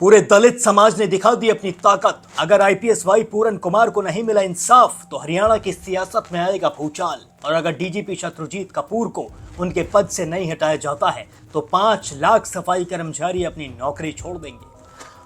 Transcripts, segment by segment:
पूरे दलित समाज ने दिखा दी अपनी ताकत। अगर आईपीएस वाई पूरन कुमार को नहीं मिला इंसाफ तो हरियाणा की सियासत में आएगा भूचाल। और अगर डीजीपी शत्रुजीत कपूर को उनके पद से नहीं हटाया जाता है तो 5 लाख सफाई कर्मचारी अपनी नौकरी छोड़ देंगे।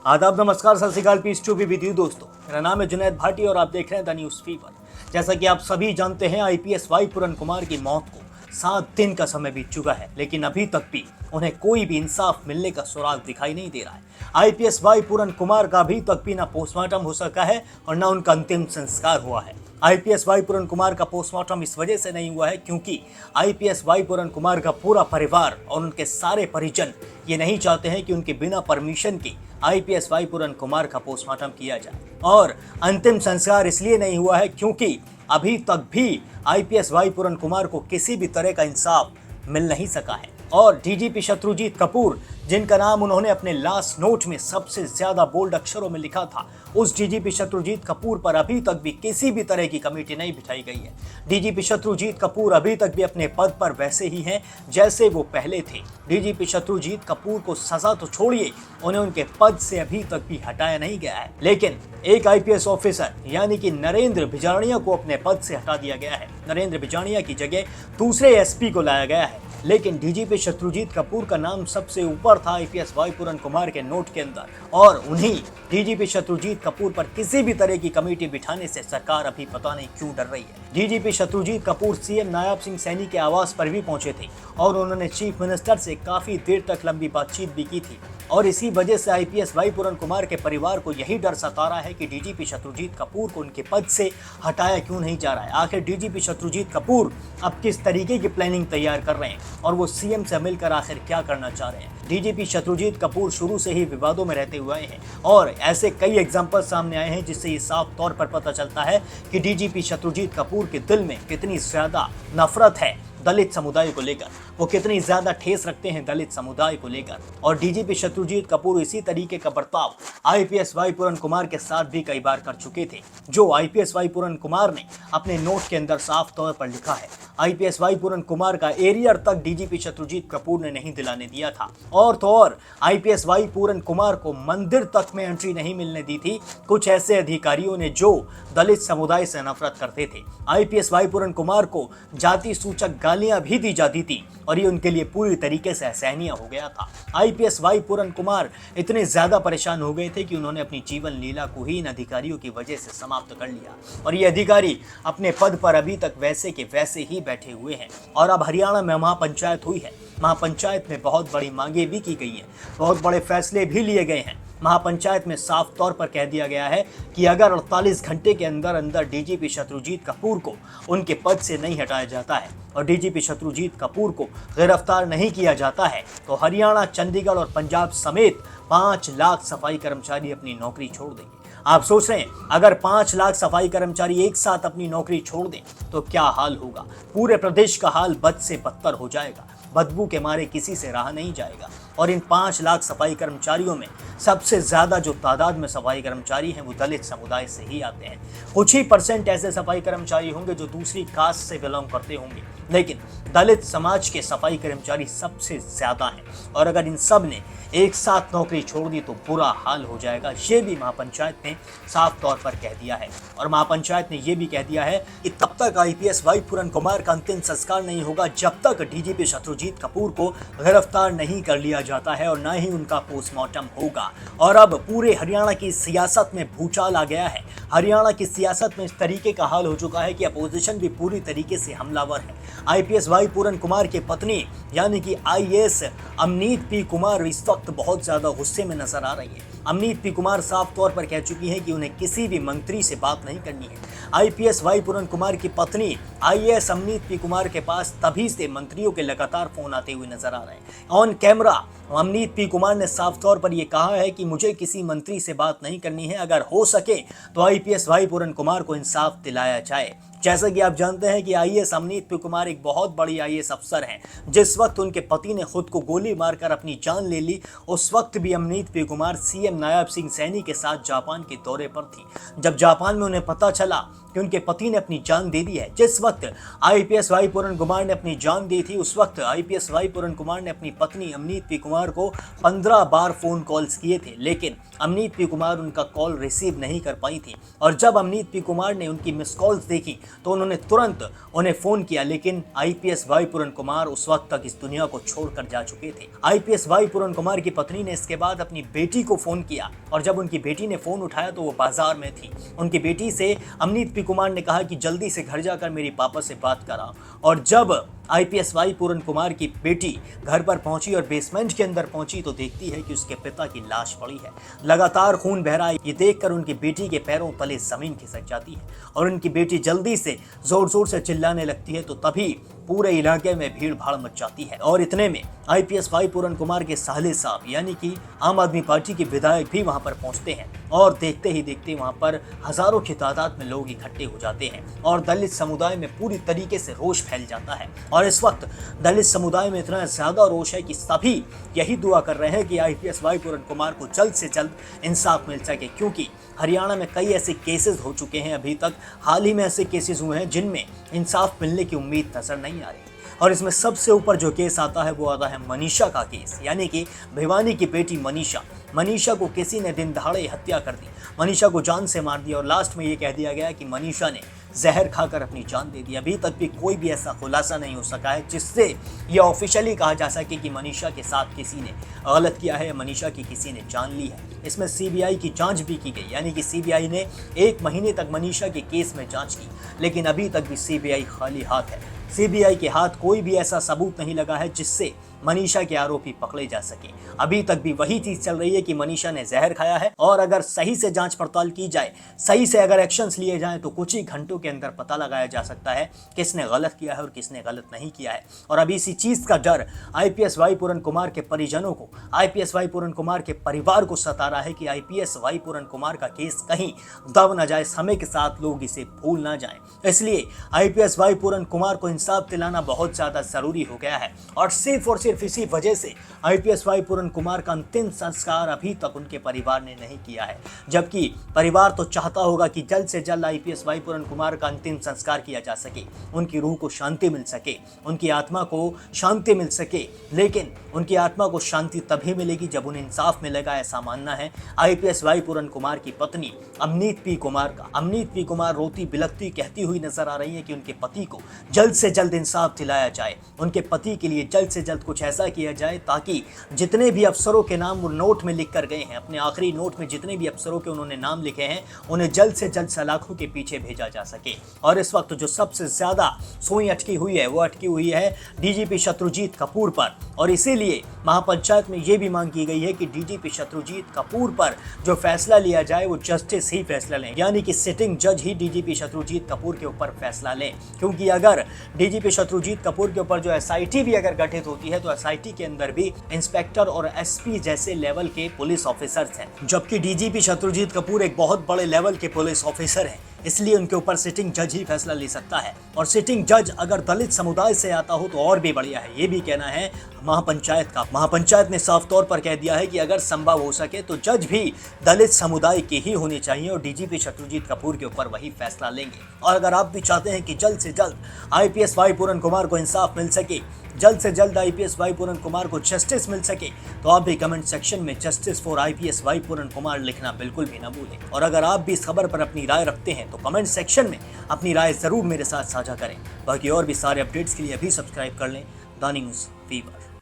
आदाब, नमस्कार, सत श्री अकाल, peace to be with you दोस्तों। मेरा नाम है जुनैद भाटी और आप देख रहे हैं द न्यूज फीवर। जैसा कि आप सभी जानते हैं, आईपीएस वाई पूरन कुमार की मौत को 7 दिन का समय बीत चुका है, लेकिन अभी तक भी उन्हें कोई भी इंसाफ मिलने का सुराग दिखाई नहीं दे रहा है। आईपीएस वाई पूरन कुमार का अभी तक भी ना पोस्टमार्टम हो सका है और ना उनका अंतिम संस्कार हुआ है। आईपीएस वाई पूरन कुमार का पोस्टमार्टम इस वजह से नहीं हुआ है क्योंकि आईपीएस वाई पूरन कुमार का पूरा परिवार और उनके सारे परिजन ये नहीं चाहते हैं कि उनके बिना परमिशन के आईपीएस वाई पूरन कुमार का पोस्टमार्टम किया जाए। और अंतिम संस्कार इसलिए नहीं हुआ है क्योंकि अभी तक भी आईपीएस वाई पूरन कुमार को किसी भी तरह का इंसाफ मिल नहीं सका है। और डीजीपी शत्रुजीत कपूर, जिनका नाम उन्होंने अपने लास्ट नोट में सबसे ज्यादा बोल्ड अक्षरों में लिखा था, उस डीजीपी शत्रुजीत कपूर पर अभी तक भी किसी भी तरह की कमेटी नहीं बिठाई गई है। डीजीपी शत्रुजीत कपूर अभी तक भी अपने पद पर वैसे ही हैं जैसे वो पहले थे। डीजीपी शत्रुजीत कपूर को सजा तो छोड़िए, उन्हें उनके पद से अभी तक भी हटाया नहीं गया है। लेकिन एक आईपीएस ऑफिसर यानी कि नरेंद्र भिजाड़िया को अपने पद से हटा दिया गया है। नरेंद्र भिजाड़िया की जगह दूसरे एसपी को लाया गया है। लेकिन डीजीपी शत्रुजीत कपूर का नाम सबसे ऊपर था आईपीएस वाई पूरन कुमार के नोट के अंदर, और उन्हीं डीजीपी शत्रुजीत कपूर पर किसी भी तरह की कमेटी बिठाने से सरकार अभी पता नहीं क्यों डर रही है। डीजीपी शत्रुजीत कपूर सीएम नायब सिंह सैनी के आवास पर भी पहुंचे थे और उन्होंने चीफ मिनिस्टर से काफी देर तक लंबी बातचीत भी की थी। और इसी वजह से आईपीएस वाई पूरन कुमार के परिवार को यही डर सता रहा है कि डीजीपी शत्रुजीत कपूर को उनके पद से हटाया क्यों नहीं जा रहा है। आखिर डीजीपी शत्रुजीत कपूर अब किस तरीके की प्लानिंग तैयार कर रहे हैं और वो सीएम से मिलकर आखिर क्या करना चाह रहे हैं। डीजीपी शत्रुजीत कपूर शुरू से ही विवादों में रहते हुए हैं और ऐसे कई एग्जाम्पल सामने आए हैं जिससे ये साफ तौर पर पता चलता है कि डीजीपी शत्रुजीत कपूर के दिल में कितनी ज्यादा नफरत है दलित समुदाय को लेकर, वो कितनी ज्यादा ठेस रखते हैं दलित समुदाय को लेकर। और डीजीपी शत्रुजीत कपूर इसी तरीके का बर्ताव आईपीएस वाई पूरन कुमार के साथ भी कई बार कर चुके थे, जो आईपीएस वाई पूरन कुमार ने अपने नोट के अंदर साफ तौर पर लिखा है। आईपीएस वाई पूरन कुमार का एरियर तक डीजीपी शत्रुजीत कपूर ने नहीं दिलाने दिया था, और तो और आईपीएस वाई पूरन कुमार को मंदिर तक में एंट्री नहीं मिलने दी थी कुछ ऐसे अधिकारियों ने जो दलित समुदाय से नफरत करते थे। आईपीएस वाई पूरन कुमार को जाति सूचक गालियां भी दी जाती थी और ये उनके लिए पूरी तरीके से असहनीय हो गया था। आईपीएस वाई पूरन कुमार इतने ज्यादा परेशान हो गए थे कि उन्होंने अपनी जीवन लीला को ही इन अधिकारियों की वजह से समाप्त कर लिया, और ये अधिकारी अपने पद पर अभी तक वैसे के वैसे ही बैठे हुए हैं। और अब हरियाणा में महापंचायत हुई है। महापंचायत में बहुत बड़ी मांगे भी की गई हैं, बहुत बड़े फैसले भी लिए गए हैं। महापंचायत में साफ तौर पर कह दिया गया है कि अगर 48 घंटे के अंदर अंदर डीजीपी शत्रुजीत कपूर को उनके पद से नहीं हटाया जाता है और डीजीपी शत्रुजीत कपूर को गिरफ्तार नहीं किया जाता है तो हरियाणा, चंडीगढ़ और पंजाब समेत 5 लाख सफाई कर्मचारी अपनी नौकरी छोड़ देंगे। आप सोच रहे हैं, अगर 5 लाख सफाई कर्मचारी एक साथ अपनी नौकरी छोड़ दें तो क्या हाल होगा। पूरे प्रदेश का हाल बद से बदतर हो जाएगा। बदबू के मारे किसी से रहा नहीं जाएगा। और इन 5 लाख सफाई कर्मचारियों में सबसे ज्यादा जो तादाद में सफाई कर्मचारी हैं वो दलित समुदाय से ही आते हैं। कुछ ही % ऐसे सफाई कर्मचारी होंगे जो दूसरी कास्ट से बिलोंग करते होंगे, लेकिन दलित समाज के सफाई कर्मचारी सबसे ज्यादा हैं। और अगर इन सब ने एक साथ नौकरी छोड़ दी तो बुरा हाल हो जाएगा। ये भी महापंचायत ने साफ तौर पर कह दिया है। और महापंचायत ने यह भी कह दिया है कि तब तक आईपीएस वाई पूरन कुमार का अंतिम संस्कार नहीं होगा जब तक डीजीपी शत्रुजीत कपूर को गिरफ्तार नहीं कर लिया जाता है और न ही उनका पोस्टमार्टम होगा। और अब पूरे हरियाणा की सियासत में भूचाल आ गया है। हरियाणा की सियासत में इस तरीके का हाल हो चुका है कि अपोजिशन भी पूरी तरीके से हमलावर है। आईपीएस वाई पूरन कुमार की पत्नी यानी कि आईएएस अमनीत पी कुमार इस वक्त बहुत ज्यादा गुस्से में नजर आ रही है। अमनीत पी कुमार साफ तौर पर कह चुकी है कि उन्हें किसी भी मंत्री से बात नहीं करनी है। आईपीएस वाई पूरन कुमार की पत्नी आईएएस अमनीत पी कुमार के पास तभी से मंत्रियों के लगातार फोन आते हुए नजर आ रहे हैं। On camera Amneet P Kumar ने साफ तौर पर यह कहा है कि मुझे किसी मंत्री से बात नहीं करनी है, अगर हो सके तो आईपीएस वाई पूरन कुमार को इंसाफ दिलाया जाए। जैसा कि आप जानते हैं कि आईएएस अमनीत पी कुमार एक बहुत बड़ी आईएएस अफसर हैं। जिस वक्त उनके पति ने खुद को गोली मारकर अपनी जान ले ली, उस वक्त भी अमनीत पी कुमार सीएम नायब सिंह सैनी के साथ जापान के दौरे पर थी। जब जापान में उन्हें पता चला कि उनके पति ने अपनी जान दे दी है। जिस वक्त आईपीएस वाई पूरन कुमार ने अपनी जान दी थी, उस वक्त आईपीएस वाई पूरन कुमार ने अपनी पत्नी अमनीत पी कुमार को 15 बार फोन कॉल्स किए थे, लेकिन अमनीत पी कुमार उनका कॉल रिसीव नहीं कर पाई थी। और जब अमनीत पी कुमार ने उनकी मिस कॉल्स देखी तो उन्होंने तुरंत उन्हें फोन किया, लेकिन आईपीएस वाई पूरन कुमार उस वक्त तक इस दुनिया को छोड़कर जा चुके थे। आईपीएस वाई पूरन कुमार की पत्नी ने इसके बाद अपनी बेटी को फोन किया, और जब उनकी बेटी ने फोन उठाया तो वो बाजार में थी। उनकी बेटी से अमनीत पी कुमार ने कहा कि जल्दी से घर जाकर मेरी पापा से बात करा। और जब आईपीएस वाई पूरन कुमार की बेटी घर पर पहुंची और बेसमेंट के अंदर पहुंची तो देखती है कि उसके पिता की लाश पड़ी है, लगातार खून बह रहा है। ये देखकर उनकी बेटी के पैरों तले जमीन खिसक जाती है और उनकी बेटी जल्दी से जोर जोर से चिल्लाने लगती है। तो तभी पूरे इलाके में भीड़ भाड़ मच जाती है। और इतने में आईपीएस वाई पूरन कुमार के साले साहब यानी कि आम आदमी पार्टी के विधायक भी वहां पर पहुंचते हैं, और देखते ही देखते वहां पर हजारों की तादाद में लोग इकट्ठे हो जाते हैं और दलित समुदाय में पूरी तरीके से रोष फैल जाता है। और इस वक्त दलित समुदाय में इतना ज्यादा रोष है कि सभी यही दुआ कर रहे हैं कि आईपीएस वाई पूरन कुमार को जल्द से जल्द इंसाफ मिल सके, क्योंकि हरियाणा में कई ऐसे केसेस हो चुके हैं, अभी तक हाल ही में ऐसे केसेस हुए हैं जिनमें इंसाफ मिलने की उम्मीद नजर नहीं आ रही। और इसमें सबसे ऊपर जो केस आता है वो आता है मनीषा का केस, यानी कि भिवानी की बेटी मनीषा को किसी ने दिन दहाड़े हत्या कर दी, मनीषा को जान से मार दिया और लास्ट में ये कह दिया गया कि मनीषा ने जहर खाकर अपनी जान दे दी। अभी तक भी कोई भी ऐसा खुलासा नहीं हो सका है जिससे ये ऑफिशियली कहा जा सके कि मनीषा के साथ किसी ने गलत किया है, मनीषा की किसी ने जान ली है। इसमें सीबीआई की जांच भी की गई, यानी कि सीबीआई ने 1 महीने तक मनीषा के केस में जांच की, लेकिन अभी तक भी सीबीआई खाली हाथ है। सीबीआई के हाथ कोई भी ऐसा सबूत नहीं लगा है जिससे मनीषा के आरोपी पकड़े जा सके। अभी तक भी वही चीज चल रही है कि मनीषा ने जहर खाया है, और अगर सही से जांच पड़ताल की जाए, सही से अगर एक्शंस लिए जाएं तो कुछ ही घंटों के अंदर पता लगाया जा सकता है किसने गलत किया है और किसने गलत नहीं किया है। और अभी इसी चीज का डर आईपीएस वाई पूरन कुमार के परिजनों को, आईपीएस वाई पूरन कुमार के परिवार को सता रहा है कि आईपीएस वाई पूरन कुमार का केस कहीं दब न जाए, समय के साथ लोग इसे भूल ना जाएं। इसलिए आईपीएस वाई पूरन कुमार को इंसाफ दिलाना बहुत ज्यादा जरूरी हो गया है, और सिर्फ इसी वजह से आईपीएस वाई पूरन कुमार का अंतिम संस्कार अभी तक उनके परिवार ने नहीं किया है। जबकि परिवार तो चाहता होगा कि जल्द से जल्द आईपीएस वाई पूरन कुमार का अंतिम संस्कार किया जा सके, उनकी रूह को शांति मिल सके, उनकी आत्मा को शांति मिल सके। लेकिन उनकी आत्मा को शांति तभी मिलेगी जब उन्हें इंसाफ मिलेगा, ऐसा मानना है आईपीएस वाई पूरन कुमार की पत्नी अमनीत पी कुमार का। अमनीत पी कुमार रोती बिलखती कहती हुई नजर आ रही है कि उनके पति को जल्द से जल्द इंसाफ दिलाया जाए, उनके पति के लिए जल्द से जल्द कुछ ऐसा किया जाए ताकि जितने भी अफसरों के नाम वो नोट में लिख कर गए हैं, अपने आखिरी नोट में जितने भी अफसरों के उन्होंने नाम लिखे हैं, उन्हें जल्द से जल्द सलाखों के पीछे भेजा जा सके। और इस वक्त जो सबसे ज्यादा सुई अटकी हुई है वो अटकी हुई है डीजीपी शत्रुजीत कपूर पर, और इसीलिए महापंचायत में ये भी मांग की गई है कि डीजीपी शत्रुजीत कपूर पर जो फैसला लिया जाए वो जस्टिस ही फैसला लें, यानी कि सिटिंग जज ही डीजीपी शत्रुजीत कपूर के ऊपर फैसला लें। क्योंकि अगर डीजीपी शत्रुजीत कपूर के ऊपर जो एसआईटी भी अगर गठित होती है तो एसआईटी के अंदर भी इंस्पेक्टर और एसपी जैसे लेवल के पुलिस ऑफिसर्स हैं, जबकि डीजीपी शत्रुजीत कपूर एक बहुत बड़े लेवल के पुलिस ऑफिसर हैं, इसलिए उनके ऊपर सिटिंग जज ही फैसला ले सकता है। और सिटिंग जज अगर दलित समुदाय से आता हो तो और भी बढ़िया है, ये भी कहना है महापंचायत का। महापंचायत ने साफ तौर पर कह दिया है कि अगर संभव हो सके तो जज भी दलित समुदाय के ही होने चाहिए, और डीजीपी शत्रुजीत कपूर के ऊपर वही फैसला लेंगे। और अगर आप भी चाहते हैं कि जल्द से जल्द आईपीएस वाई पूरन कुमार को इंसाफ मिल सके, जल्द से जल्द आईपीएस वाई पूरन कुमार को जस्टिस मिल सके, तो आप भी कमेंट सेक्शन में जस्टिस फॉर आईपीएस वाई पूरन कुमार लिखना बिल्कुल भी ना भूलें। और अगर आप भी इस खबर पर अपनी राय रखते हैं तो कमेंट सेक्शन में अपनी राय जरूर मेरे साथ साझा करें। बाकी और भी सारे अपडेट्स के लिए अभी सब्सक्राइब कर लें द न्यूज़ फीवर।